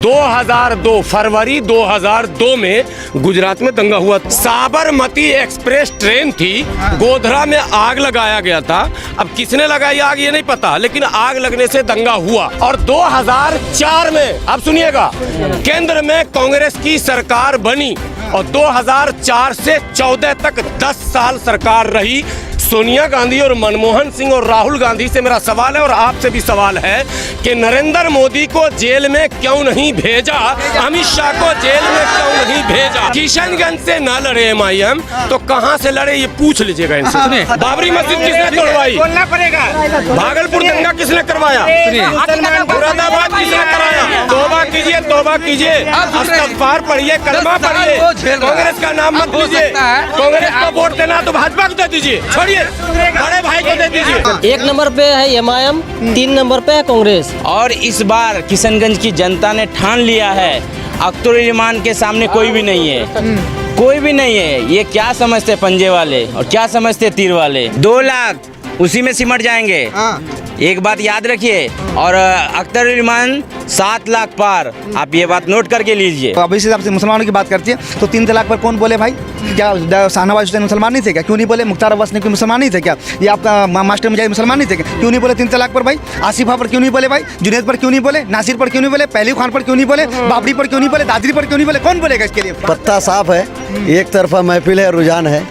2002 फरवरी 2002 में गुजरात में दंगा हुआ। साबरमती एक्सप्रेस ट्रेन थी, गोधरा में आग लगाया गया था। अब किसने लगाई आग ये नहीं पता, लेकिन आग लगने से दंगा हुआ। और 2004 में, अब सुनिएगा, केंद्र में कांग्रेस की सरकार बनी और 2004 से 14 तक 10 साल सरकार रही। सोनिया गांधी और मनमोहन सिंह और राहुल गांधी से मेरा सवाल है और आपसे भी सवाल है कि नरेंद्र मोदी को जेल में क्यों नहीं भेजा, अमित शाह को जेल में क्यों नहीं भेजा। किशनगंज से ना लड़े एमआईएम तो कहां से लड़े ये पूछ लीजिएगा इनसे। बाबरी मस्जिद किसने तोड़वाई, भागलपुर दंगा किसने करवाया, मुरादाबाद किसने कराया। तौबा कीजिए, तौबा कीजिए, इस्तग़फ़ार पढ़िए, कलमा पढ़िए, कांग्रेस का नाम मत लीजिए। कांग्रेस को वोट देना तो भाजपा को दे दीजिए, छोड़िए बड़े भाई को दे दीजिए। 1 नंबर पे है एमआईएम, 3 नंबर पे है कांग्रेस। और इस बार किशनगंज की जनता ने ठान लिया है, अख्तरुल के सामने कोई भी नहीं है, कोई भी नहीं है। ये क्या समझते पंजे वाले और क्या समझते तीर वाले। 2 लाख उसी में सिमट जाएंगे। एक बात याद रखिए, और अख्तरुल 7 लाख पार, आप ये बात नोट करके लीजिए। अभी से आपसे मुसलमानों की बात करती है तो 3 तलाक पर कौन बोले भाई? क्या शाहनवाज हुसैन मुसलमान नहीं थे क्या? क्यों नहीं बोले? मुख्तार अब्बास नकवी मुसलमान नहीं थे क्या? ये आपका मास्टर मुजाहिद मुसलमान नहीं थे क्या? क्यों नहीं बोले 3 तलाक पर भाई? आसिफा पर क्यों नहीं बोले भाई? जुनैद पर क्यों नहीं बोले? नासिर पर क्यों नहीं बोले? पहलू खान पर क्यों नहीं बोले? बाबरी पर क्यों नहीं बोले? दादरी पर क्यों नहीं बोले? कौन बोलेगा इसके लिए? पत्ता साफ है, एक तरफा महफिल है, रुझान है,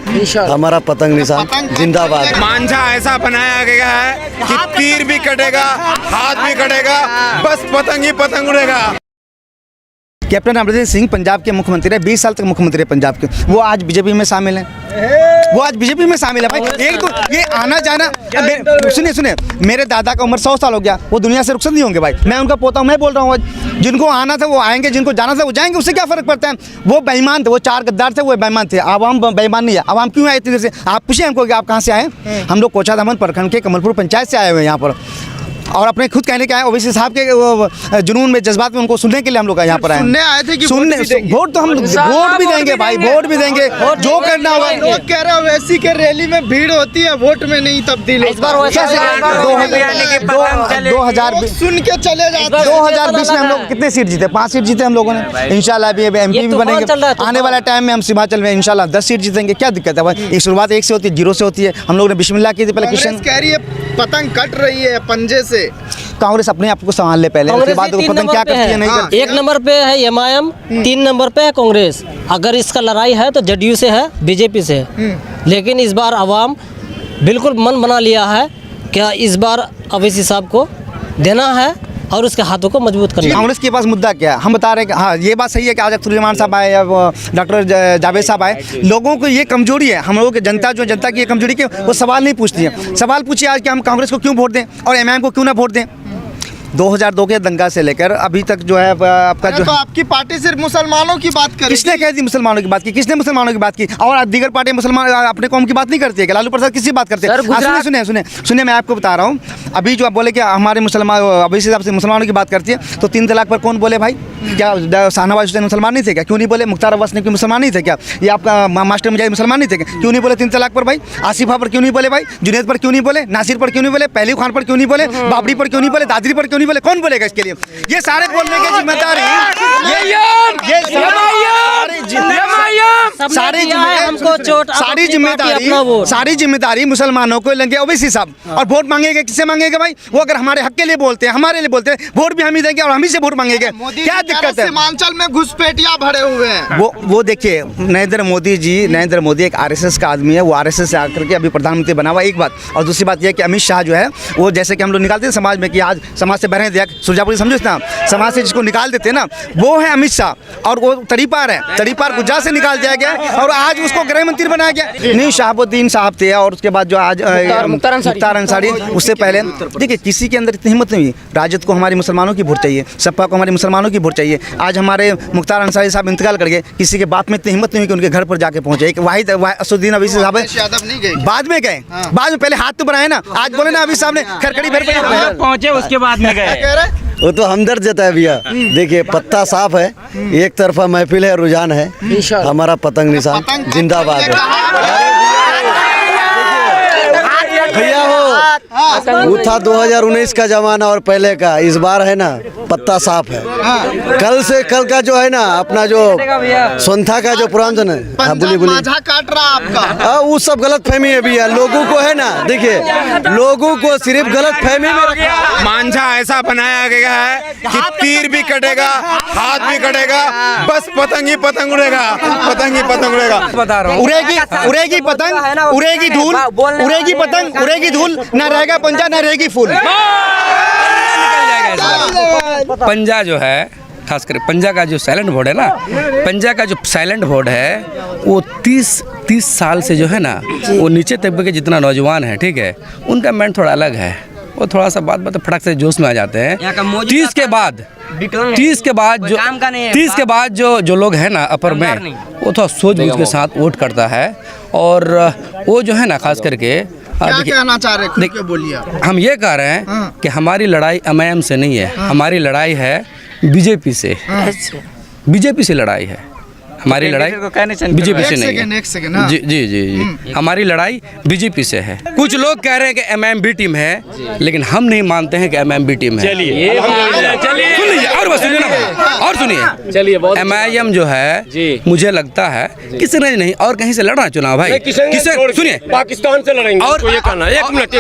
हमारा पतंग निशान जिंदाबाद। मांझा ऐसा बनाया गया है कि तीर भी कटेगा, हाथ भी कटेगा, बस पतंग ही पतंग उड़ेगा। कैप्टन अमरिंदर सिंह पंजाब के मुख्यमंत्री है, 20 साल तक मुख्यमंत्री है पंजाब के। वो आज बीजेपी में शामिल है, वो आज बीजेपी में शामिल है भाई। एक तो ये आना जाना, सुनिए, मेरे दादा का उम्र 100 साल हो गया, वो दुनिया से रुखसत नहीं होंगे भाई। मैं उनका पोता हूँ, मैं बोल रहा हूँ आज जिनको आना था वो आएंगे, जिनको जाना था वो जाएंगे, उससे क्या फर्क पड़ता है। वो बेईमान थे, वो 4 गद्दार थे, वो बेईमान थे। आवाम बेईमान नहीं है। आवाम क्यों आए इतनी देर से? आप पूछिए हमको कि आप कहाँ से आए? हम लोग कोचाधामन प्रखंड के कमलपुर पंचायत से आए हुए हैं यहाँ पर, और अपने खुद कहने के आए ओवैसी साहब के जुनून में, जज्बात में, उनको सुनने के लिए हम लोग यहाँ पर आए। सुनने आए थे कि वोट तो हम वोट भी देंगे भाई, वोट भी देंगे, जो करना होगा। लोग कह रहे हैं ओवैसी के रैली में भीड़ होती है, वोट में नहीं तब्दील होता। 2020 सुन के चले जाते हैं। 2020 में हम लोग कितने सीट जीते? 5 सीट जीते हम लोगों ने। इंशाल्लाह अभी एमपी भी बनेंगे आने वाला टाइम में। हम हिमाचल में इंशाल्लाह 10 सीट जीतेंगे। क्या दिक्कत है भाई? ये शुरुआत 1 से होती है, 0 से होती है। हम लोगों ने बिस्मिल्लाह की थी पहले। कांग्रेस कह रही है पतंग कट रही है पंजे से। कांग्रेस अपने आप को संभाल ले पहले, उसके बाद वो पतंग क्या करती है नहीं करती। 1 नंबर पे है एमआईएम, 3 नंबर पे है कांग्रेस। अगर इसका लड़ाई है तो जेडीयू से है, बीजेपी से है। लेकिन इस बार आवाम बिल्कुल मन बना लिया है क्या इस बार ओवैसी साहब को देना है और उसके हाथों को मजबूत करना है। कांग्रेस के पास मुद्दा क्या है? हम बता रहे हैं कि हाँ ये बात सही है कि आज अख्तरुल साहब आए या डॉक्टर जावेद साहब आए। लोगों को ये कमजोरी है, हम लोगों की जनता की ये कमजोरी कि वो सवाल नहीं पूछती है। सवाल पूछिए आज कि हम कांग्रेस को क्यों वोट दें और एमआईएम को क्यों ना वोट दें। 2002 के दंगा से लेकर अभी तक जो है आपका जो, तो आपकी पार्टी सिर्फ मुसलमानों की बात करेगी। किसने कह दी मुसलमानों की बात की? किसने मुसलमानों की बात की? और दीगर पार्टी मुसलमान अपने कौम की बात नहीं करती है कि? लालू प्रसाद किसी बात करते हैं? सुनिए मैं आपको बता रहा हूँ। अभी जो आप बोले कि हमारे मुसलमान अभी से आपसे मुसलमानों की बात करती है तो 3 तलाक पर कौन बोले भाई? क्या शाहनवाज हुसैन मुसलमान नहीं थे क्या? क्यों नहीं बोले? मुख्तार अब्बास नकवी मुसलमान नहीं थे क्या? ये आपका मास्टर मुजाहिद मुसलमान नहीं थे क्या? क्यों नहीं बोले 3 तलाक पर भाई? आसिफा पर क्यों नहीं बोले भाई? जुनैद पर क्यों नहीं बोले? नासिर पर क्यों नहीं बोले? पहलू खान पर क्यों नहीं बोले? बाबरी पर क्यों नहीं बोले? दादरी पर क्यों नहीं बोले? कौन बोलेगा इसके लिए? ये सारे बोलने की जिम्मेदारी सारी जिम्मेदारी मुसलमानों को लेंगे ओवैसी साहब। और वोट मांगेंगे किससे मांगेंगे भाई? वो अगर हमारे हक के लिए बोलते हैं, हमारे लिए बोलते हैं, वोट भी हम ही देंगे और हम ही से वोट मांगेंगे। क्या दिक्कत है? सीमांचल में घुसपैठिया भरे हुए हैं। वो देखिए नरेंद्र मोदी एक आरएसएस का आदमी है। वो आरएसएस से आकर के अभी प्रधानमंत्री बना हुआ, एक बात। और दूसरी बात यह कि अमित शाह जो है वो जैसे कि हम लोग निकालते हैं समाज में कि आज समाज से बहरे दिया सुरजापुरी समझो ना, समाज से जिसको निकाल देते हैं ना वो है अमित शाह। और वो तड़ीपार है, तड़ीपार गुजरात से निकाल दिया गया और आज उसको गृह मंत्री बनाया गया। नहीं शहाबुद्दीन साहब थे और उसके बाद जो आज मुख्तार अंसारी, उससे पहले देखिए किसी के अंदर इतनी हिम्मत नहीं हुई। राजद को हमारे मुसलमानों की वोट चाहिए, सपा को हमारे मुसलमानों की वोट चाहिए। आज हमारे मुख्तार अंसारी साहब इंतकाल कर गए, किसी के बाप में इतनी हिम्मत नहीं हुई कि उनके घर पर जाके पहुंचे। एक वाहिद असुद्दीन अवीसी साहब बाद में गए, बाद में पहले हाथ तो बनाए ना। आज बोले ना अभी साहब ने खरखड़ी भर पहुंचे उसके बाद में गए। वो तो हमदर्द जताया भैया। देखिए पत्ता साफ है, एक तरफा महफिल है, रुझान है, हमारा पतंग निशान जिंदाबाद है। भैया हो वो था 2019 का जमाना और पहले का। इस बार है ना पत्ता साफ है। कल का जो है ना अपना जो सोनथा का जो पुराना है, हाँ, बोलिए माझा काट रहा आपका। वो सब गलत फहमी है भैया। लोगों को है ना, देखिए लोगों को सिर्फ गलत फहमी में रखा। मांझा ऐसा बनाया गया है कि तीर भी कटेगा, हाथ भी कटेगा, बस पतंग ही पतंग उड़ेगा, पतंग ही पतंग उड़ेगा। बता रहा हूँ, उड़ेगी पतंग, उड़ेगी धूल, उड़ेगी पतंग, उड़ेगी धूल, ना रहेगा पंजा ना रहेगी फूल। पंजा जो है, खास कर पंजा का जो साइलेंट बोर्ड है ना, पंजा का जो साइलेंट बोर्ड है वो 30 साल से जो है ना, वो नीचे तबके के जितना नौजवान है, ठीक है, उनका माइंड थोड़ा अलग है। वो थोड़ा सा बात फटाक से जोश में आ जाते हैं। 30 के बाद जो लोग हैं ना अपर में, वो थोड़ा सोच बूझ के साथ वोट करता है। और वो जो है ना खास करके क्या कहना चाह रहे हैं, खुल के बोलिए। हम ये कह रहे हैं कि हमारी लड़ाई एमआईएम से नहीं है, हमारी लड़ाई है बीजेपी से। बीजेपी से लड़ाई है हमारी, लड़ाई बीजेपी से नहीं है। जी जी जी जी, हमारी लड़ाई बीजेपी से है। कुछ लोग कह रहे हैं कि एमआईएम बी टीम है, लेकिन हम नहीं मानते हैं कि एमआईएम बी टीम है। चलिए और सुनिए ना, और सुनिए, चलिए एमआईएम जो है, मुझे लगता है किसी ने नहीं और कहीं से लड़ना चुनाव भाई, सुनिए पाकिस्तान से लड़ेंगे। और ये कहना, एक मिनट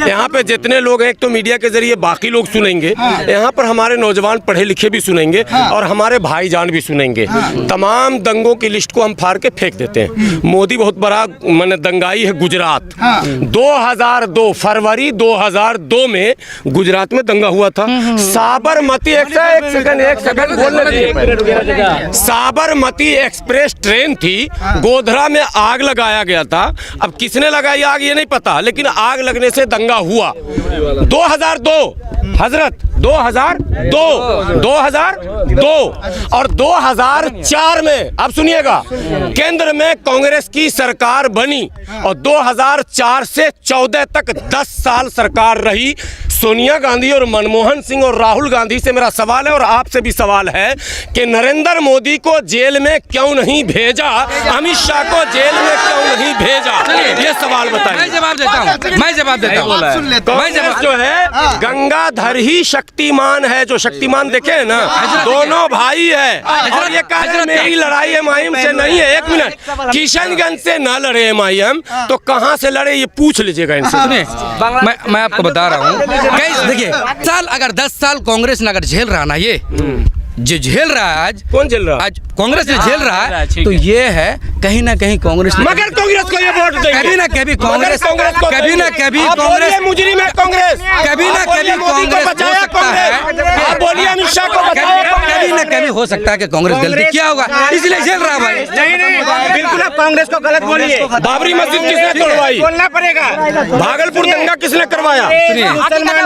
यहाँ पे जितने लोग हैं, एक तो मीडिया के जरिए बाकी लोग सुनेंगे, यहाँ पर हमारे नौजवान पढ़े लिखे भी सुनेंगे और हमारे भाईजान भी सुनेंगे। तमाम दंगों की लिस्ट को हम फाड़ के फेंक देते हैं। मोदी बहुत बड़ा मैंने दंगाई है गुजरात। 2002 फरवरी 2002 में गुजरात में दंगा हुआ था। साबरमती एक सेकंड बोलने दीजिए। साबरमती एक्सप्रेस ट्रेन थी, गोधरा में आग लगाया गया था। अब किसने लगाई आग ये नहीं पता, लेकिन आग लगने से दंगा हुआ। 2002 हजरत 2002 और 2004 में, अब सुनिएगा, केंद्र में कांग्रेस की सरकार बनी और 2004 से 14 तक 10 साल सरकार रही। सोनिया गांधी और मनमोहन सिंह और राहुल गांधी से मेरा सवाल है और आपसे भी सवाल है कि नरेंद्र मोदी को जेल में क्यों नहीं भेजा, अमित शाह को जेल में क्यों नहीं भेजा, ये सवाल बताइए। मैं जवाब देता हूँ। कांग्रेस जो है गंगाधर ही शक्तिमान है। जो शक्तिमान देखे है ना, दोनों भाई है और ये कह रहे मेरी लड़ाई एमआईएम से नहीं है। एक मिनट, किशनगंज से ना लड़े एमआईएम तो कहाँ से लड़े, ये पूछ लीजिएगा इनसे। सुनिए, मैं आपको बता रहा हूँ, देखिए अगर 10 साल कांग्रेस ने अगर झेल रहा ना, ये जो झेल रहा है आज, कौन झेल रहा है? आज कांग्रेस ने झेल रहा है, तो ये है कहीं ना कहीं कांग्रेस, मगर कांग्रेस को ये वोट देंगे। कभी ना कभी कांग्रेस को कभी ना कभी कांग्रेस मुजरिम है कांग्रेस, कभी ना कभी मोदी को बचाया कांग्रेस। आप बोलिए अमित शाह को बचाया, कभी ना कभी हो सकता है कि कांग्रेस गलती किया होगा, इसलिए झेल रहा भाई। नहीं, बिल्कुल आप कांग्रेस को गलत बोलिए। बाबरी मस्जिद किसने तोड़वाई? बोलना पड़ेगा। भागलपुर दंगा किसने करवाया?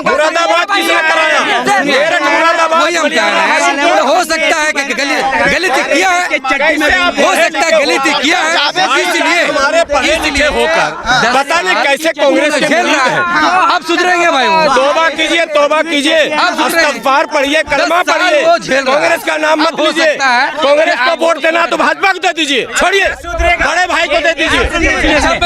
मुरादाबाद किसने कराया? मेरठ मुरादाबाद। हो सकता है कि गलती किया है, हो सकता है गलती किया है, इसलिए हमारे पढ़े लिखे होकर पता नहीं कैसे कांग्रेस के खेल रहा है। अब सुधरेंगे भाई, तौबा कीजिए, तौबा कीजिए, इस्तग़फ़ार पढ़िए, कलमा पढ़िए, कांग्रेस का नाम मत लीजिए। कांग्रेस को वोट देना तो भाजपा को दे दीजिए, छोड़िए, बड़े भाई को दे दीजिए।